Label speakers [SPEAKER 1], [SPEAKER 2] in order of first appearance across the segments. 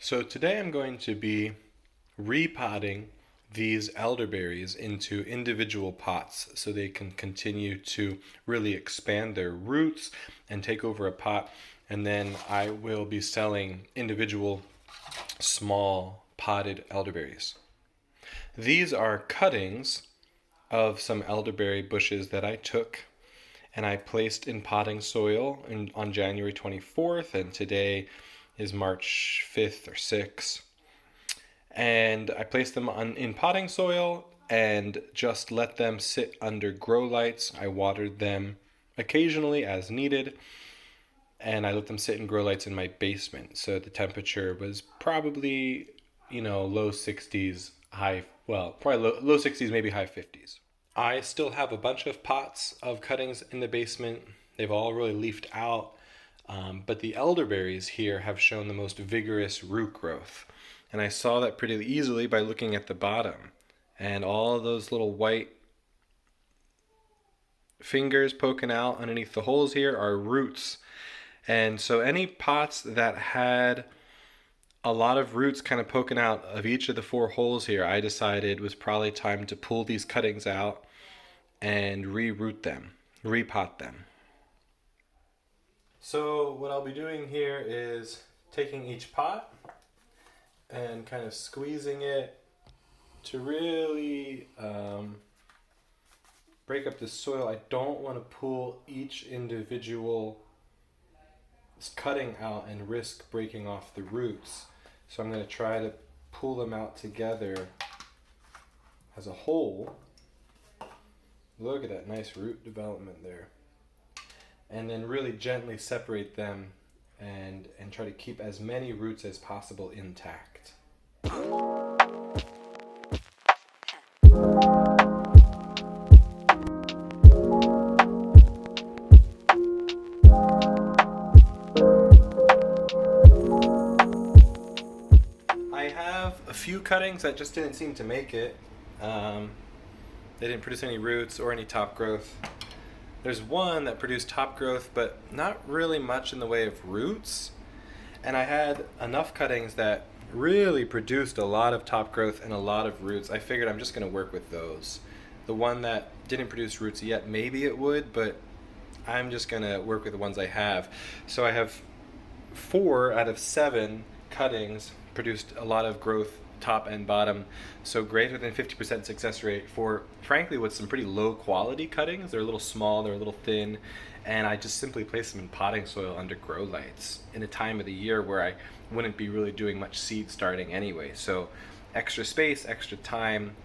[SPEAKER 1] So today I'm going to be repotting these elderberries into individual pots so they can continue to really expand their roots and take over a pot. And then I will be selling individual small potted elderberries. These are cuttings of some elderberry bushes that I took and I placed in potting soil on January 24th, and today is March 5th or 6th. And I placed them in potting soil and just let them sit under grow lights. I watered them occasionally as needed, and I let them sit in grow lights in my basement. So the temperature was probably, low 60s, probably low 60s, maybe high 50s. I still have a bunch of pots of cuttings in the basement. They've all really leafed out, but the elderberries here have shown the most vigorous root growth. And I saw that pretty easily by looking at the bottom. And all those little white fingers poking out underneath the holes here are roots. And so any pots that had a lot of roots kind of poking out of each of the 4 holes here, I decided was probably time to pull these cuttings out and re-root them, repot them. So what I'll be doing here is taking each pot and kind of squeezing it to really break up the soil. I don't want to pull each individual cutting out and risk breaking off the roots. So I'm going to try to pull them out together as a whole. Look at that nice root development there. And then really gently separate them and try to keep as many roots as possible intact. I have a few cuttings that just didn't seem to make it. They didn't produce any roots or any top growth. There's one that produced top growth, but not really much in the way of roots. And I had enough cuttings that really produced a lot of top growth and a lot of roots. I figured I'm just going to work with those. The one that didn't produce roots yet, maybe it would, but I'm just going to work with the ones I have. So I have 4 out of 7 cuttings produced a lot of growth, top and bottom, so greater than 50% success rate for, frankly, with some pretty low quality cuttings. They're a little small, they're a little thin, and I just simply place them in potting soil under grow lights in a time of the year where I wouldn't be really doing much seed starting anyway. So extra space, extra time,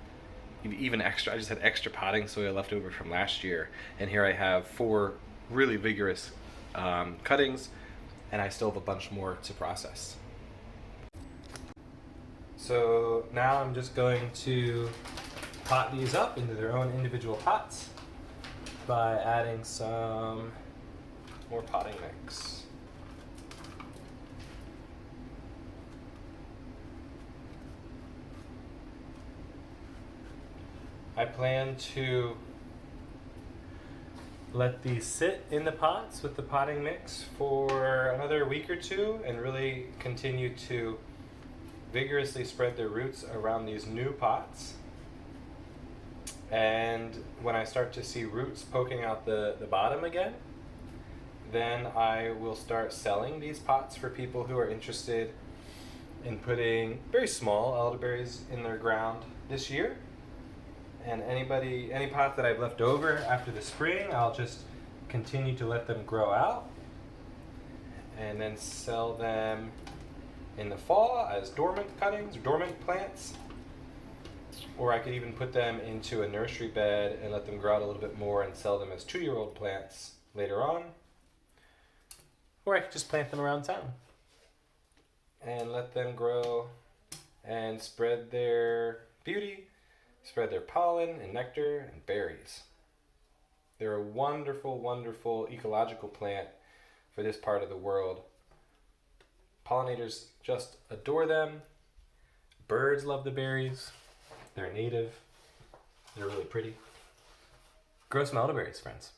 [SPEAKER 1] even extra, I just had extra potting soil left over from last year, and here I have 4 really vigorous cuttings, and I still have a bunch more to process. So now I'm just going to pot these up into their own individual pots by adding some more potting mix. I plan to let these sit in the pots with the potting mix for another week or 2 and really continue to vigorously spread their roots around these new pots. And when I start to see roots poking out the bottom again, then I will start selling these pots for people who are interested in putting very small elderberries in their ground this year. And any pot that I've left over after the spring, I'll just continue to let them grow out and then sell them in the fall as dormant cuttings, dormant plants. Or I could even put them into a nursery bed and let them grow out a little bit more and sell them as 2-year-old plants later on. Or I could just plant them around town and let them grow and spread their beauty, spread their pollen and nectar and berries. They're a wonderful, wonderful ecological plant for this part of the world. Pollinators just adore them. Birds love the berries. They're native. They're really pretty. Grow some elderberries, friends.